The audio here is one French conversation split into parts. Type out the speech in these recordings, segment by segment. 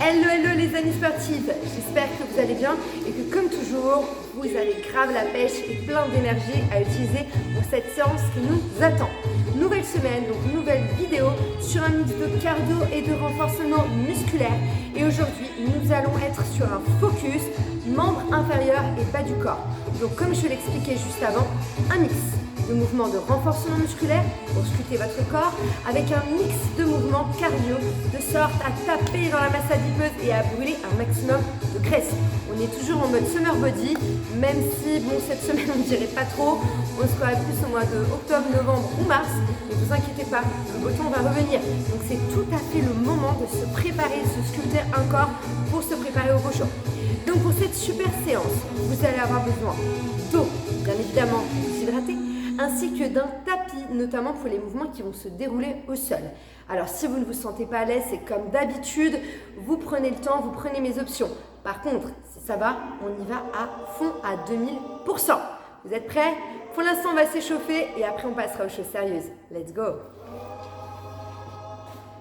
Hello, hello les amis sportifs, j'espère que vous allez bien et que comme toujours, vous avez grave la pêche et plein d'énergie à utiliser pour cette séance qui nous attend. Nouvelle semaine, donc nouvelle vidéo sur un mix de cardio et de renforcement musculaire. Et aujourd'hui, nous allons être sur un focus membre inférieur et bas du corps. Donc comme je l'expliquais juste avant, un mix de mouvements de renforcement musculaire pour sculpter votre corps avec un mix de mouvements cardio de sorte à taper dans la masse adipeuse et à brûler un maximum de graisse. On est toujours en mode summer body, même si bon cette semaine on ne dirait pas trop, on se croirait plus au mois de octobre, novembre ou mars, mais ne vous inquiétez pas, le beau temps va revenir. Donc c'est tout à fait le moment de se préparer, de se sculpter un corps pour se préparer au beau jour. Donc pour cette super séance, vous allez avoir besoin d'eau, bien évidemment, vous hydrater, ainsi que d'un tapis, notamment pour les mouvements qui vont se dérouler au sol. Alors si vous ne vous sentez pas à l'aise, c'est comme d'habitude, vous prenez le temps, vous prenez mes options. Par contre, si ça va, on y va à fond à 2000%. Vous êtes prêts? Pour l'instant, on va s'échauffer et après on passera aux choses sérieuses. Let's go!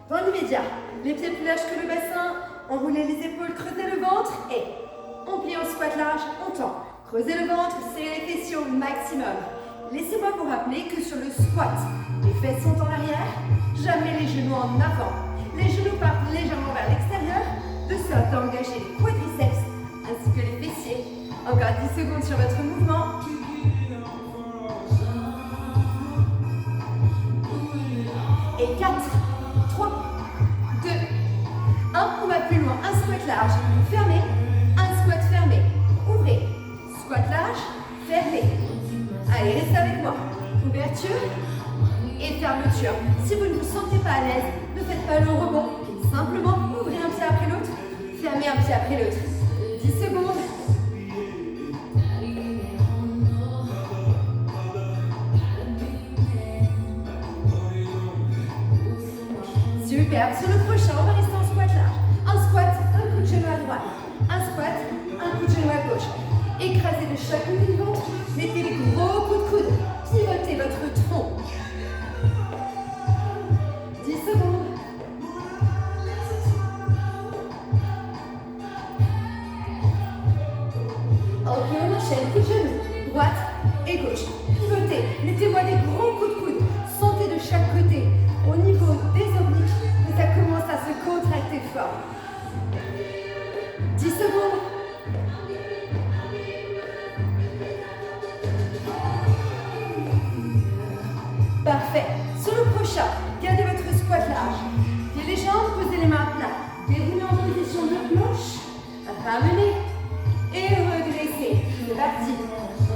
Dans l'immédiat, les pieds plus larges que le bassin, enroulez les épaules, creusez le ventre et on plie en squat large, on tend. Creusez le ventre, serrez les fessiers au maximum. Laissez-moi vous rappeler que sur le squat, les fesses sont en arrière, jamais les genoux en avant. Les genoux partent légèrement vers l'extérieur, de sorte à engager les quadriceps ainsi que les fessiers. Encore 10 secondes sur votre mouvement. Et 4, 3, 2, 1. On va plus loin. Un squat large, fermé. Un squat fermé, ouvrez. Squat large, fermé. Allez, restez avec moi. Ouverture et fermeture. Si vous ne vous sentez pas à l'aise, ne faites pas le rebond. Simplement, ouvrez un pied après l'autre, fermez un pied après l'autre. 10 secondes. Super. Sur le prochain, on va rester en squat large. Un squat, un coup de genou à droite. Un squat, un coup de genou à gauche. Écrasez de chaque côté du ventre. Mettez les gros coups de coude. Pivotez votre tronc. 10 secondes. Ok, on enchaîne. Coup de genou. Droite et gauche. Pivotez. Mettez-moi des gros coups de coude. Sentez de chaque côté. Au niveau des obliques, et ça commence à se contracter fort. 10 secondes. Parfait. Sur le prochain, gardez votre squat large. Pliez les jambes, posez les mains à plat. Déroulez en position de planche. Ramenez et redressez. C'est parti.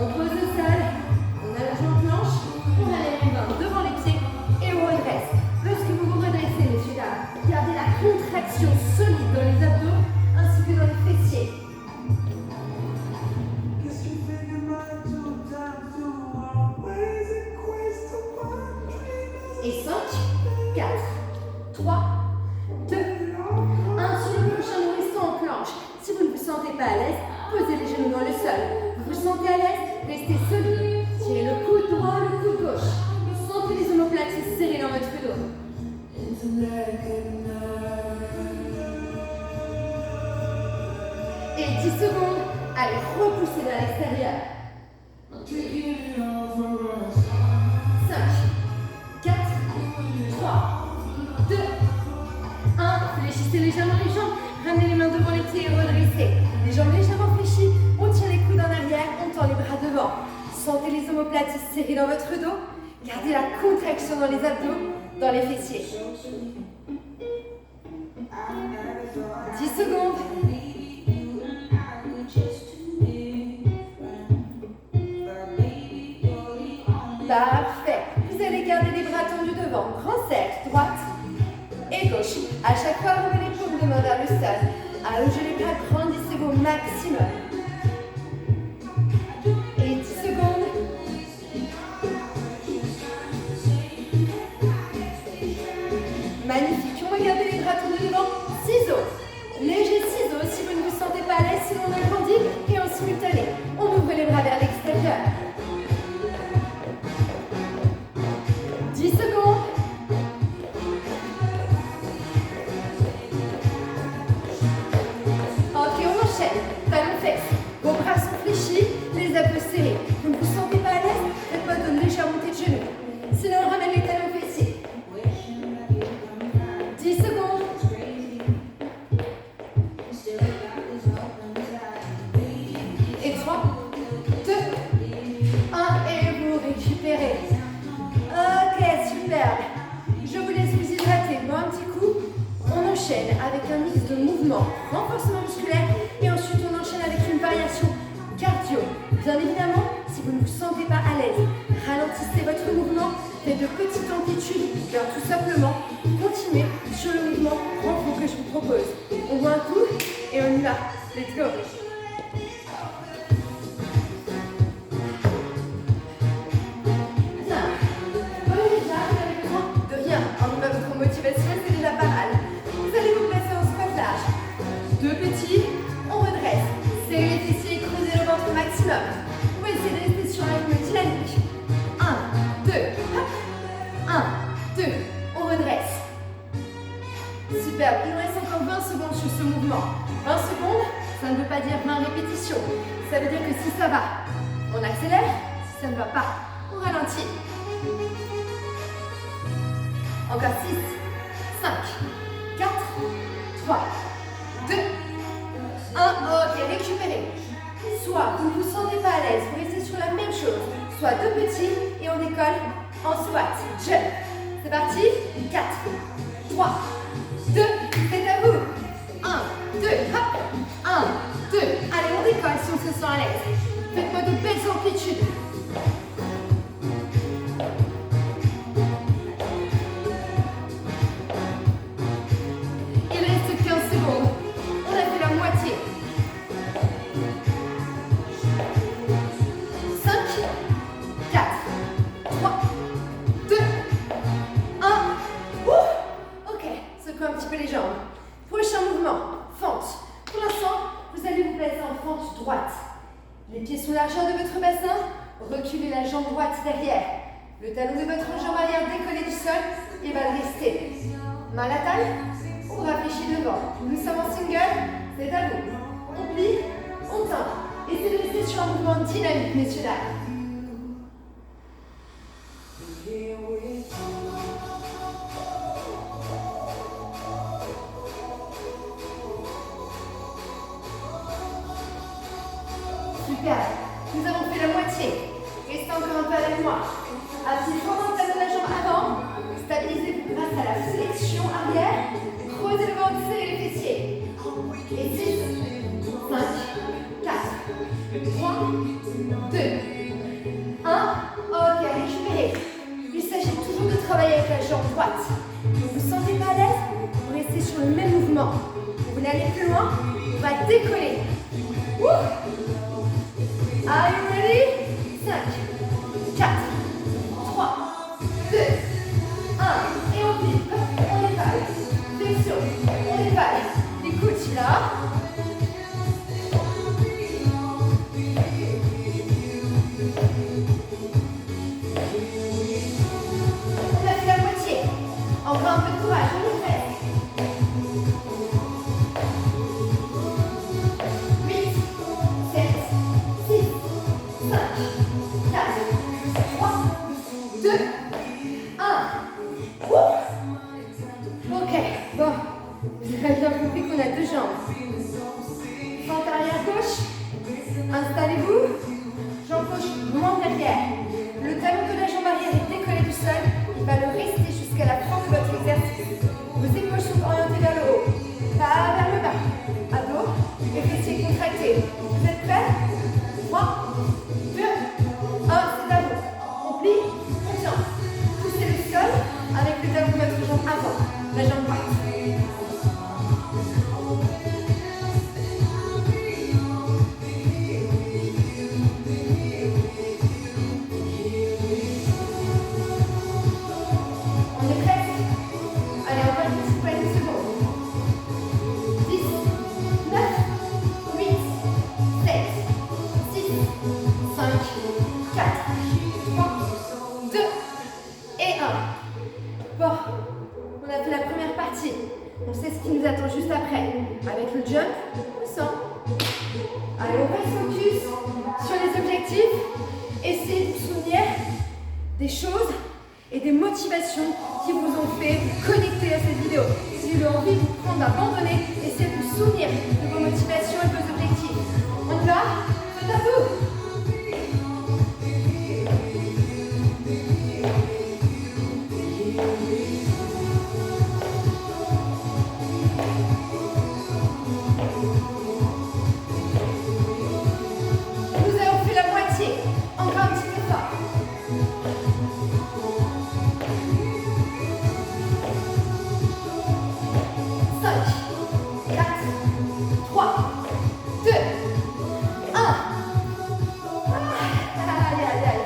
On pose le sol. On allonge en planche. On a les mains devant les pieds et on redresse. Lorsque vous vous redressez, messieurs, dames, gardez la contraction solide dans les abdos ainsi que dans les fessiers. Et 5, 4, 3, 2, 1. Sur le prochain, nous restons en planche. Si vous ne vous sentez pas à l'aise, posez les genoux dans le sol. Vous vous sentez à l'aise, restez solide. Tirez le coude droit, le coude gauche. Sentez les omoplates se serrer dans votre dos. Et 10 secondes. Allez, repoussez vers l'extérieur. 5, 4, 3, 2, 1. Fléchissez légèrement les jambes. Ramenez les mains devant les pieds et redressez. Les jambes légèrement fléchies. On tire les coudes en arrière. On tend les bras devant. Sentez les omoplates se serrer dans votre dos. Gardez la contraction dans les abdos, dans les fessiers. 10 secondes. Parfait. Vous allez garder les bras tendus devant. Grand cercle, droite et gauche. À chaque fois, revenez les paumes de main vers le sol. Allongez les bras, grandissez-vous au maximum. Et 10 secondes. Magnifique. On va garder les bras tendus devant. Ciseaux. Léger ciseaux si vous ne vous sentez pas à l'aise, sinon on agrandit et en simultané. On ouvre les bras vers l'extérieur. 10 secondes. réflexe. Vos bras sont fléchis, les abdos serrés. Vous ne vous sentez pas à l'aise, faites-moi de légère montée de genoux. Sinon, on ramène les talons fessiers. 10 secondes. Et 3, 2, 1, et vous récupérez. Ok, super. Je vous laisse vous hydrater. Bon, un petit coup. On enchaîne avec un mix de mouvements, renforcement musculaire, et ensuite on enchaîne avec une variation cardio. Bien évidemment, si vous ne vous sentez pas à l'aise, ralentissez votre mouvement, faites de petites amplitudes, bien tout simplement, continuez sur le mouvement renfort que je vous propose. On voit un coup et on y va. Let's go. Motivation, c'est déjà pas mal. Vous allez vous placer en squat large. 2 petits, on redresse. Serrez les fessiers et creusez le ventre au maximum. Vous pouvez essayer de rester sur un rythme dynamique. 1, 2, hop. 1, 2, on redresse. Super, il nous reste encore 20 secondes sur ce mouvement. 20 secondes, ça ne veut pas dire 20 répétitions. Ça veut dire que si ça va, on accélère. Si ça ne va pas, on ralentit. Encore 6, 5, 4, 3, 2, 1. Ok, récupérez. Soit vous ne vous sentez pas à l'aise, vous restez sur la même chose. Soit 2 petits et on décolle en squat. Jump. C'est parti. 4, 3, 2, c'est à vous. 1, 2, hop. 1, 2. Allez, on décolle si on se sent à l'aise. Faites-moi de belles amplitudes. Les pieds sous largeur de votre bassin, reculez la jambe droite derrière. Le talon de votre jambe arrière décollé du sol et va le rester. Main à la taille, on rafraîchit devant. Nous sommes en single, c'est à vous. On plie, on tend. Essayez de rester sur un mouvement dynamique, messieurs dames. Super, nous avons fait la moitié. Restez encore un peu avec moi. Appuyez fort dans le talon de la jambe avant. Stabilisez-vous grâce à la flexion arrière. Creusez le ventre, serrez les fessiers. Et 6, 5, 4, 3, 2, 1. Ok, récupérez. Il s'agit toujours de travailler avec la jambe droite. Vous ne vous sentez pas à l'aise? Vous restez sur le même mouvement. Vous voulez aller plus loin? On va décoller. Are you ready? 5, 4, 3, 2, 1. Et on plie. On étale. Flexion. On étale. Les coudes là. On a fait la moitié. Encore un peu de courage. On le fait. 2, 1. Ok, bon. Vous avez bien compris qu'on a 2 jambes. Fente arrière gauche. Installez-vous. Jambe gauche loin derrière. Le talon de la jambe arrière est décollé du sol. Il va le rester jusqu'à la fin de votre exercice. Vos épaules sont orientées vers le haut. Pas vers le bas. À dos. Et fessiers contractés. Vous êtes prêts? 3, 2, 1. C'est à vous. On plie. Poussez le sol avec le talon de votre jambe avant, la jambe droite. On est prêts? Allez, encore une petite poignée de secondes. 10, 9, 8, 7, 6, 5, 4, 3, 2, et 1. Bon, on a fait la première partie. On sait ce qui nous attend juste après. Avec le jump, on sent. Allez, Allez, on reste focus sur les objectifs. Essayez de vous souvenir des choses et des motivations qui vous ont fait connecter à cette vidéo. Si vous avez envie de vous prendre d'abandonner, essayez de vous souvenir de vos motivations et de vos objectifs. On y va? C'est à vous! Nous avons fait la moitié. Encore un petit effort. 5, 4, 3, 2, 1. Aïe, aïe, aïe.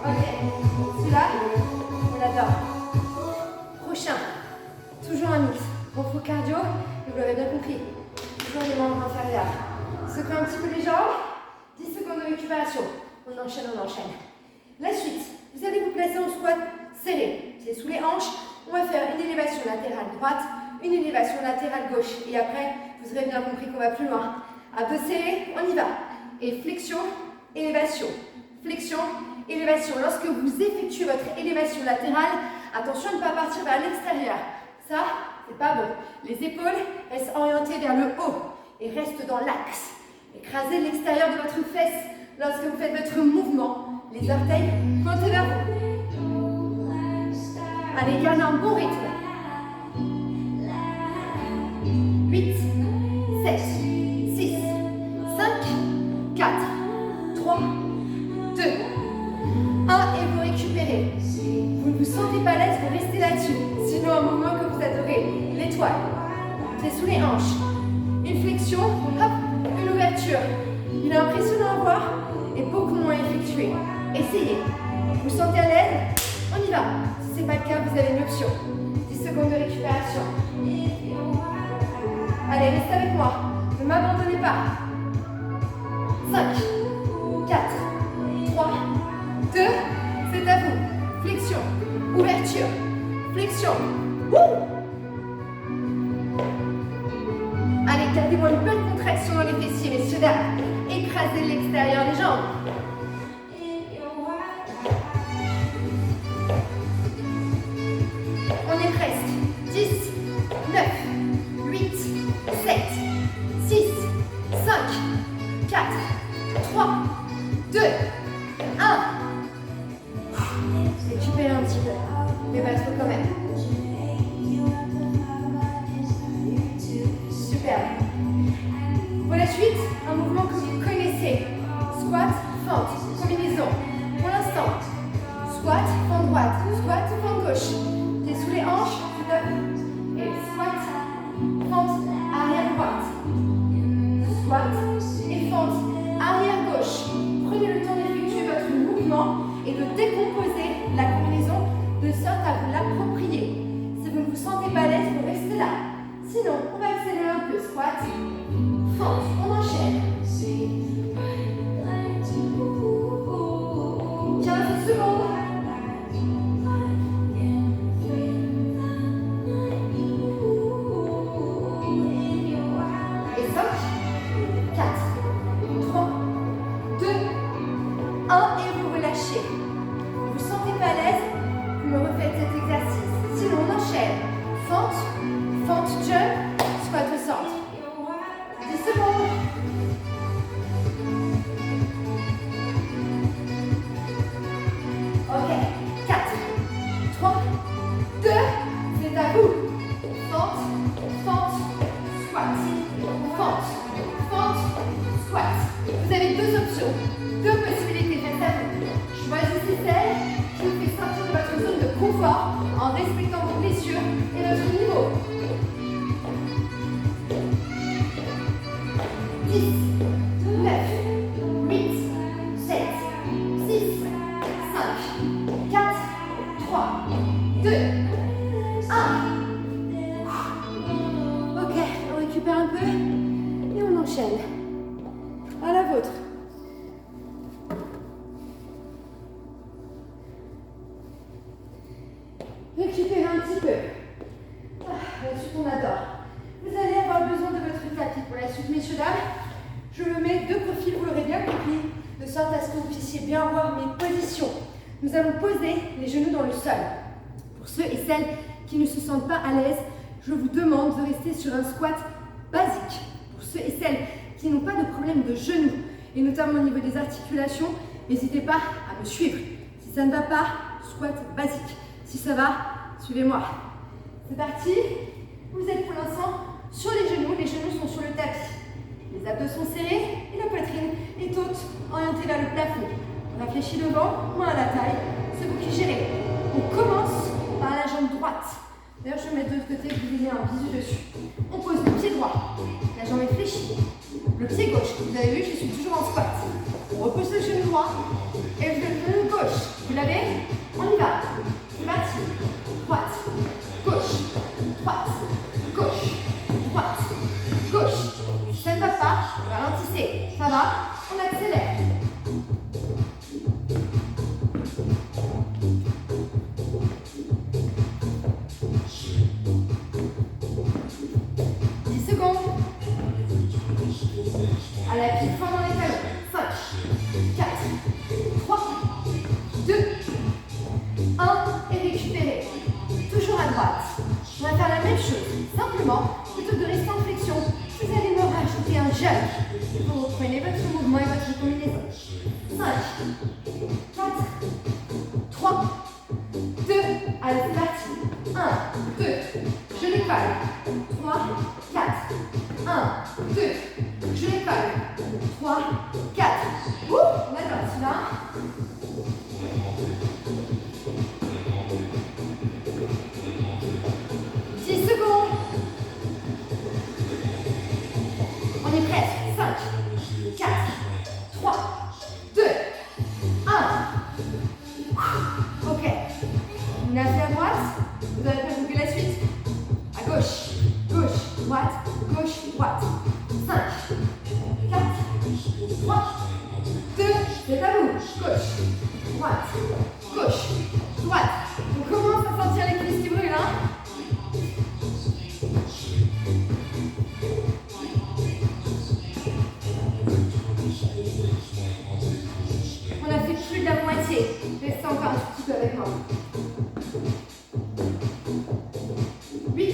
Ok. Celui-là, on l'adore. Prochain. Toujours un mix. Renfort cardio, vous l'avez bien compris. Toujours les membres inférieurs. Secouez un petit peu les jambes. 10 secondes de récupération. On enchaîne, on enchaîne. La suite, vous allez vous placer en squat serré. C'est sous les hanches. On va faire une élévation latérale droite, une élévation latérale gauche. Et après, vous aurez bien compris qu'on va plus loin. Abdos serrés, on y va. Et flexion, élévation. Flexion, élévation. Lorsque vous effectuez votre élévation latérale, attention de ne pas partir vers l'extérieur. Ça, c'est pas bon. Les épaules restent orientées vers le haut et restent dans l'axe. Écrasez l'extérieur de votre fesse lorsque vous faites votre mouvement. Les orteils pointés vers vous. Allez, gardez un bon rythme. 8, 7, 6, 5, 4, 3, 2, 1 et vous récupérez. Vous ne vous sentez pas à l'aise, vous restez là-dessus. Sinon, un mouvement que vous adorez, l'étoile. C'est sous les hanches. Une flexion, hop, une ouverture. Il est impressionnant à voir et beaucoup moins effectué. Essayez. Vous vous sentez à l'aise? On y va. Si ce n'est pas le cas, vous avez une option. 10 secondes de récupération. Allez, restez avec moi. Ne m'abandonnez pas. 5, 4, 3, 2, c'est à vous. Flexion, ouverture, flexion. Wouh! Allez, gardez-moi une belle contraction dans les fessiers, messieurs, dames. Écrasez l'extérieur des jambes. On est presque. 10, 9, 8, 7, 6, 5, 4, 3, 2, 1. Récupérez un petit peu, mais pas trop quand même. Super. Pour la suite, un mouvement que vous connaissez. Squat, fente, combinaison. Pour l'instant, squat, fente droite, squat, fente gauche. T'es sous les hanches, tout à fait. Et squat, fente, arrière droite. Squat et fente, arrière gauche. Prenez le temps d'effectuer votre mouvement et de décomposer la combinaison de sorte à vous l'approprier. Si vous ne vous sentez pas à l'aise, vous restez là. Sinon, on va accélérer un peu. Squat, fente, on enchaîne. 15 secondes. Et 5, 4, 3, 2, 1 et vous relâchez. Vous vous sentez pas à l'aise, vous me refaites cet exercice. Sinon, on enchaîne. Fente, fente, jump, squat au centre. 10 secondes. Ok, 4, 3, 2, c'est à vous. Fente, fente, squat. Fente, fente, squat. Vous avez deux options, deux possibilités, faites à vous. Choisissez celle qui vous fait sortir de votre zone de confort en respectant vos blessures et votre niveau. 10, 9, 8, 7, 6, 5, 4, 3, 2, 1. Ok, on récupère un peu et on enchaîne. À la vôtre. Récupérez un petit peu. La suite, on adore. Vous allez avoir besoin de votre tapis pour la suite, messieurs, dames. Je me mets de profil sorte à ce que vous puissiez bien voir mes positions. Nous allons poser les genoux dans le sol. Pour ceux et celles qui ne se sentent pas à l'aise, je vous demande de rester sur un squat basique. Pour ceux et celles qui n'ont pas de problème de genoux, et notamment au niveau des articulations, n'hésitez pas à me suivre. Si ça ne va pas, squat basique. Si ça va, suivez-moi. C'est parti. Vous êtes pour l'instant sur les genoux sont sur le tapis. Les abdos sont serrés et la poitrine est haute, orientée vers le plafond. On réfléchit devant, main à la taille, c'est vous qui gérez. On commence par la jambe droite. D'ailleurs, je vais mettre de l'autre côté, vous ayez un bisu dessus. On pose le pied droit, la jambe est fléchie. Le pied gauche, vous avez vu, je suis toujours en squat. On repose le genou droit et le genou gauche. Vous l'avez? On y va. C'est parti. Droite, gauche, droite, gauche, droite, gauche. Si ça ne va pas, ralentissez. Ça va? On accélère. À la pied fort dans les talons. 5, 4, 3, 2, 1 et récupérez. Toujours à droite. On va faire la même chose. Simplement, plutôt de rester en flexion, vous allez me rajouter un jump. Vous reprenez votre mouvement et votre combinaison. 5, 4, 3, 2, allez c'est parti. 1, 2, je l'école. 3, 4, 1, 2, je l'école. 3, 4. Ouh, on adore celui-là. 10 secondes. On est presque. 5, 4, 3, 2, 1. Ok. On a fait à droite. Vous avez pas boucler la suite. À gauche. Gauche, droite, gauche, droite. 5, 4, 3, 2, c'est à vous. Gauche, droite, gauche, droite. On commence à sentir les cuisses qui brûlent, hein. On a fait plus de la moitié. Restez encore un petit peu avec moi. 8,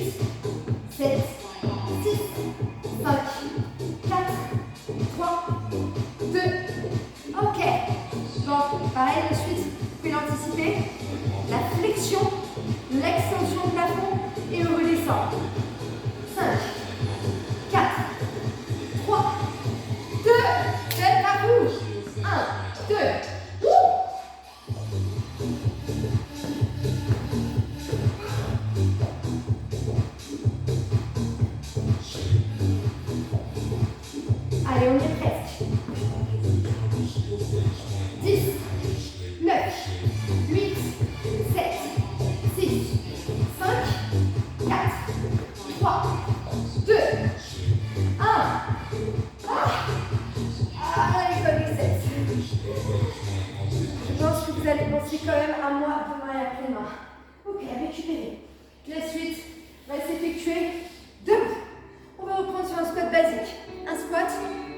7, 6, 5, 4, 3, 2, ok. Bon, pareil, ensuite, vous pouvez l'anticiper. La flexion, l'extension du plafond et le redescend. 5, 4, 3, 2, c'est à vous. 1, 2, allez, on y est presque. 10, 9, 8, 7, 6, 5, 4, 3, 2, 1. Allez, comme les 7. Je pense que vous allez penser quand même à moi demain et après-demain. Ok, récupérez. La suite va s'effectuer debout. On va reprendre sur un squat basique. Un squat,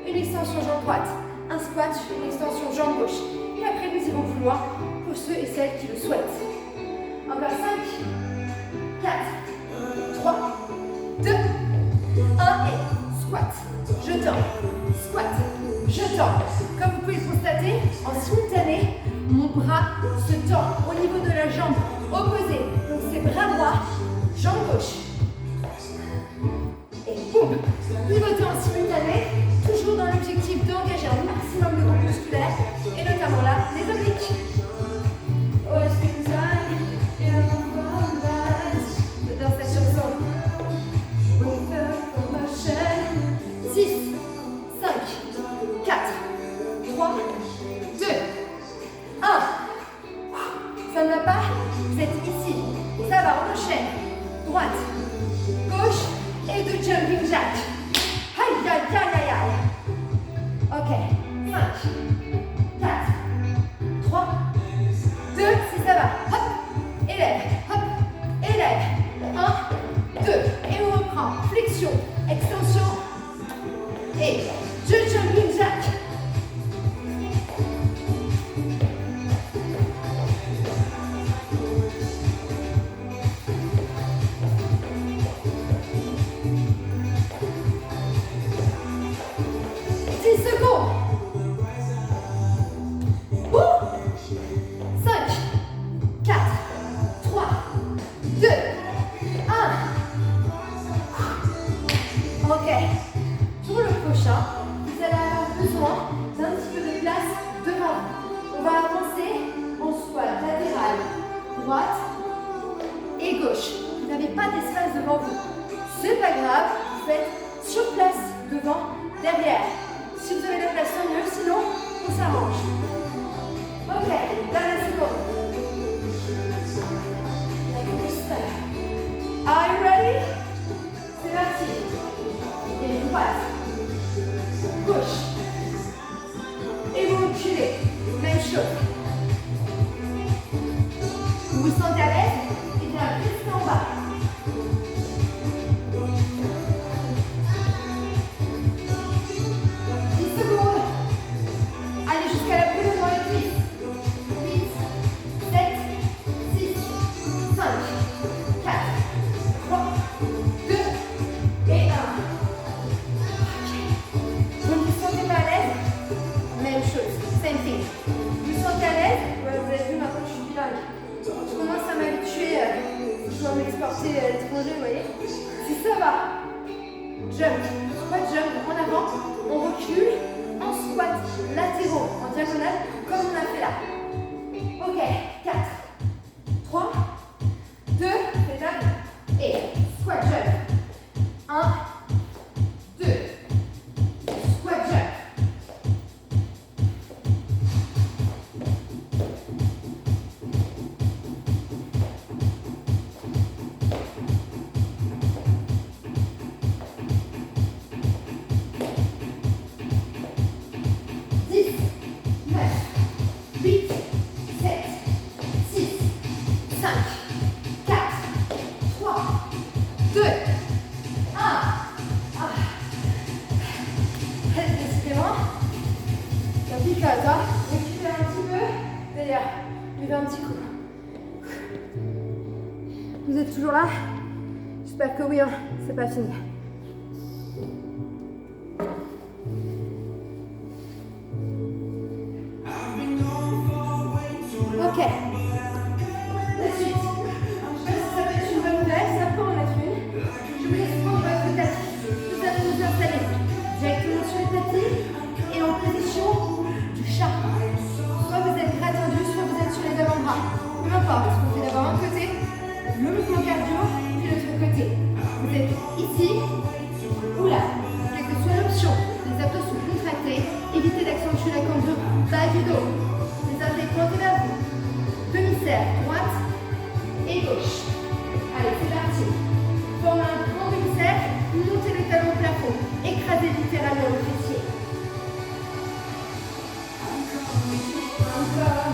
une extension jambe droite. Un squat, une extension jambe gauche. Et après, nous irons plus loin pour ceux et celles qui le souhaitent. Encore 5, 4, 3, 2, 1 et squat. Je tends, squat, je tends. Comme vous pouvez le constater, en simultané, mon bras se tend au niveau de la jambe opposée. Donc c'est bras droit, jambe gauche. Et boum, pivoter en simultané, toujours dans l'objectif d'engager un maximum de groupe musculaire, et notamment là, les obliques. J'adore cette chanson. 6, 5, 4, 3, 2, 1. Ça ne va pas? Vous êtes ici. Ça va, on enchaîne. Droite, gauche et de jumping jack. Aïe, aïe, aïe, aïe, aïe. Ok. 5, 4, 3, 2, si ça va. Hop, élève, hop, élève. 1, 2. Et on reprend. Flexion, extension. Et deux jumping jack. Pour le prochain, vous allez avoir besoin d'un petit peu de place devant vous. On va avancer en squat latéral, droite et gauche. Vous n'avez pas d'espace devant vous. C'est pas grave, vous faites sur place, devant, derrière. Si vous avez la place, tant mieux, sinon on s'arrange. Ok, dernière seconde. Are you ready? C'est parti. Et droite, gauche. Et vous reculez. Même chose. Vous vous sentez à l'aise? Et bien, restez en bas. Allez jusqu'à la boule dans les cuisses. 8, 7, 6, 5, 4, 3, 2 et 1. Vous ne vous sentez pas à l'aise? Même chose, same thing. Vous vous sentez à l'aise? Ouais, vous avez vu, maintenant je suis bilingue. Je commence à m'habituer, je dois m'exporter à l'étranger, vous voyez. Si ça va, jump, squat jump en avant, on recule. En squat latéraux, en diagonale, comme on a fait là. Ok, 4, 3, 2, c'est à et squat jump. 1, 2, squat jump. Vous êtes toujours là? J'espère que oui, hein. C'est pas fini. Ok. La suite. Je sais pas si ça peut être une bonne nouvelle, ça peut en être une. Je vous laisse prendre votre tapis. Vous allez vous installer directement sur le tapis et en position du chat. Soit vous êtes bras tendus, soit vous êtes sur les avant-bras. Peu importe, vous faites d'abord un côté, le mouvement cardio, puis l'autre côté. Vous êtes ici ou là. Quelle que soit l'option, les abdos sont contractés. Évitez d'accentuer la cambrure bas du dos. Les orteils pointés vers vous. Demi-cercle, droite et gauche. Allez, c'est parti. Formez un grand demi-cercle, montez le talon au plafond. Écrasez littéralement le fessier. Encore.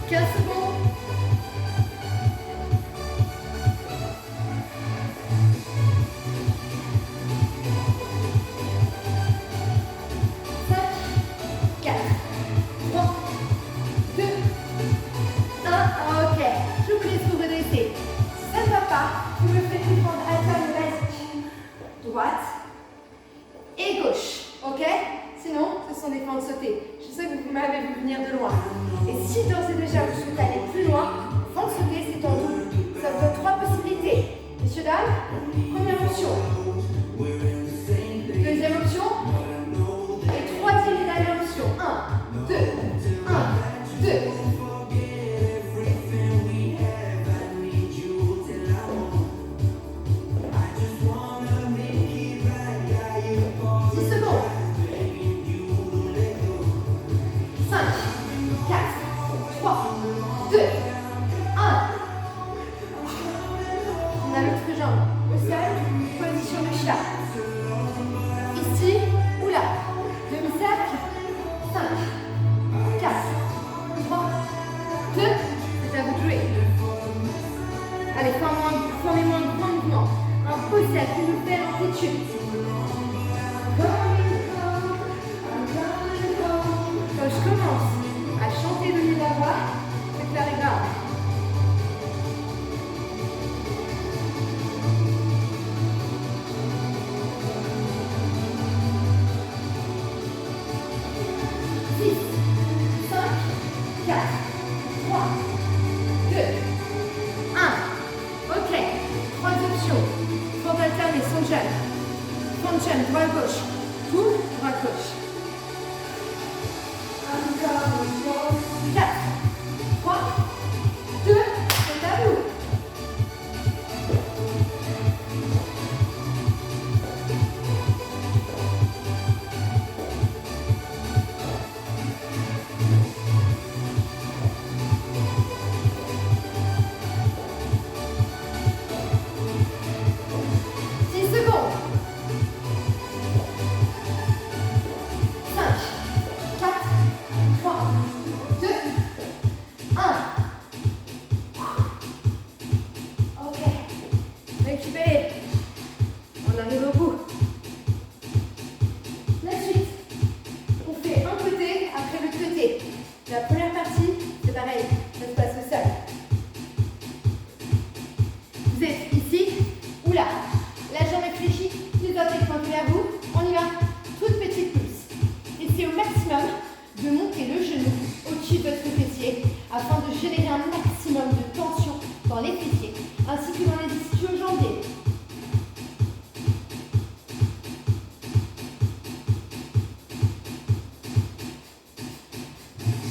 15 secondes. 5, 4, 3, 2, 1. Ok, je vous laisse vous redresser. Si ça ne va pas, vous me faites une bande alterne basique. Droite et gauche. Ok? Sinon, ce sont des fentes sautées. Je sais que vous m'avez vu venir de loin. Et si d'ores et déjà vous souhaitez aller plus loin, fente sautée, c'est en double. Ça vous donne 3 possibilités. Messieurs, dames, première option. Deuxième option. Et troisième et dernière option. 1, 2, 1, 2. Ici ou là. Demi-cercle. 5, 4, 3, 2. C'est à vous de jouer. Allez, formez-moi un grand mouvement. Un beau cercle qui nous fait l'amplitude. Quand je commence à chanter le nez de la voix, c'est que la grave. Six, 5, 4, 3, 2, prochaine, droite-gauche. Tout, droite-gauche. Encore, 4, 3, 2, c'est à vous.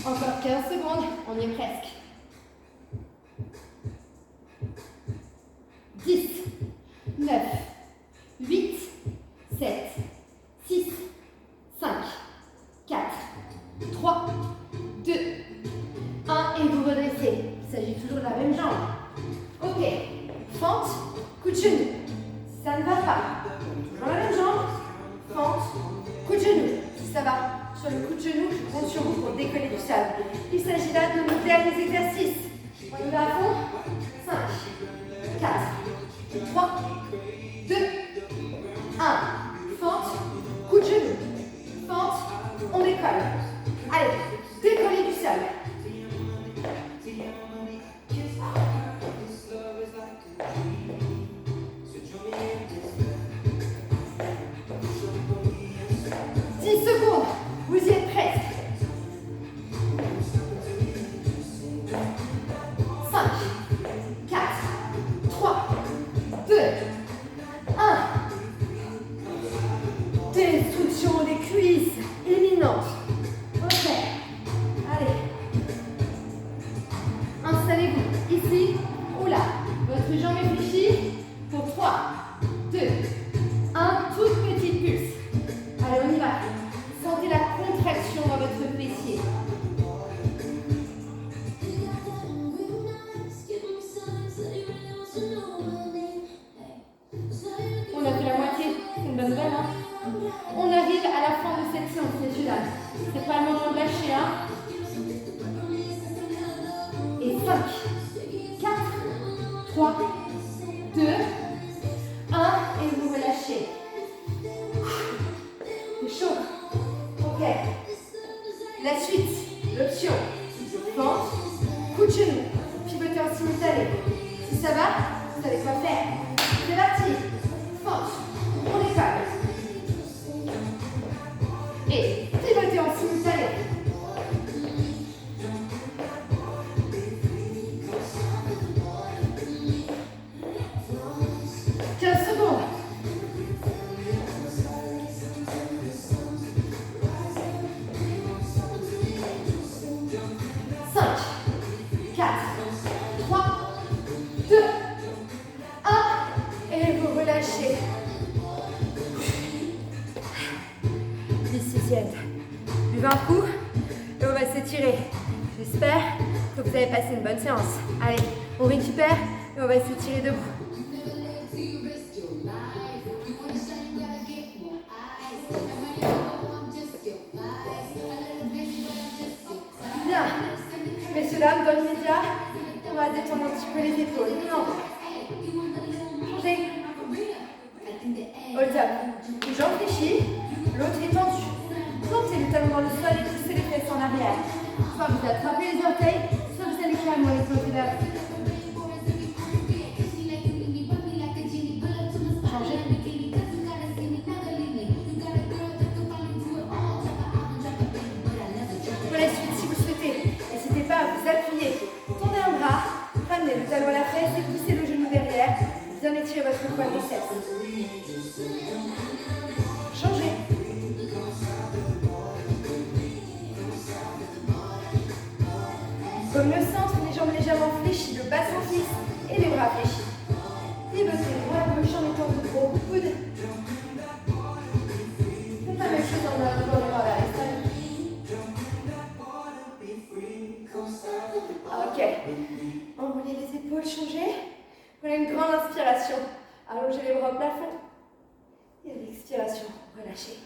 Encore 15 secondes, on y est presque. 10, 9, 8, 7, 6, 5, 4, 3, 2, 1 et vous redressez. Il s'agit toujours de la même jambe. Ok, fente, coup de genou. Si ça ne va pas, toujours la même jambe, fente, coup de genou. Si ça va, sur le coup de genou, je compte sur vous pour décoller du sol. Il s'agit là de nos derniers exercices. On y va à fond. 5, 4, 3, 2, 1. Fente, coup de genou. Fente, on décolle. Allez, décoller du sol. Vous y êtes presque. 5, 4, 3, 2, 1. Destruction des cuisses imminente. Ok. Allez. Installez-vous ici ou là. Votre jambe est fléchie pour 3, 2, 1. Toute petite pulse. Allez, on y va. Sentez la contraction dans votre fessier. On a fait la moitié, c'est une bonne nouvelle, hein? On arrive à la fin de cette séance, messieurs dames. C'est pas le moment de lâcher, hein? Et 5, 4, 3, 2, 1, et vous relâchez. C'est chaud. Ok. La suite, l'option, fente, coup de genou, pivoter en simultané. Si ça va, vous savez quoi faire. C'est parti. Fente, on décolle. Et pivoter en simultané. Buvez un coup et on va s'étirer. J'espère que vous avez passé une bonne séance. Allez, on récupère et on va s'étirer debout. Bien. Messieurs, dames, dans l'immédiat, on va détendre un petit peu les épaules. Non. Changez. Hold up. Une jambe fléchie, l'autre est tendue. Plantez le talon dans le sol et poussez les fesses en arrière. Soit vous attrapez les orteils, soit vous allez calmement les flotter vers vous. Changez. Pour la suite, si vous souhaitez, n'hésitez pas à vous appuyer. Tendez un bras, ramenez le talon à la fesse et poussez le genou derrière. bien étirer votre quadriceps. Changez. Comme le centre, les jambes légèrement fléchies, le bassin fixe et les bras fléchis. Pivotez droite gauche en mettant de gros coudes. Faites la même chose en allant dans les bras vers l'extérieur. Ok. Enroulez les épaules, changez. Prenez une grande inspiration. Allongez les bras au plafond. Et à l'expiration, relâchez.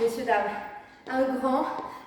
Messieurs, dames,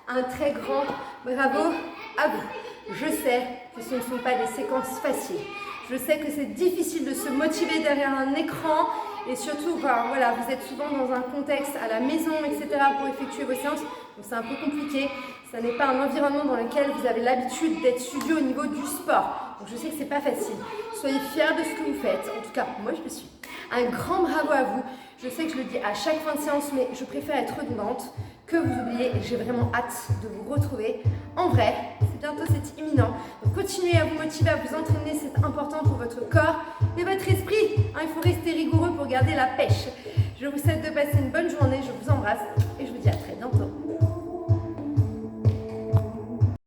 un très grand bravo à vous. Je sais que ce ne sont pas des séquences faciles. Je sais que c'est difficile de se motiver derrière un écran et surtout, voilà, vous êtes souvent dans un contexte à la maison, etc. pour effectuer vos séances. Donc c'est un peu compliqué. Ce n'est pas un environnement dans lequel vous avez l'habitude d'être studieux au niveau du sport. Donc je sais que ce n'est pas facile. Soyez fiers de ce que vous faites. En tout cas, moi je le suis. Un grand bravo à vous. Je sais que je le dis à chaque fin de séance, mais je préfère être redondante que vous oubliez. Et j'ai vraiment hâte de vous retrouver en vrai. C'est bientôt, c'est imminent. Donc continuez à vous motiver, à vous entraîner. C'est important pour votre corps et votre esprit. Il faut rester rigoureux pour garder la pêche. Je vous souhaite de passer une bonne journée. Je vous embrasse.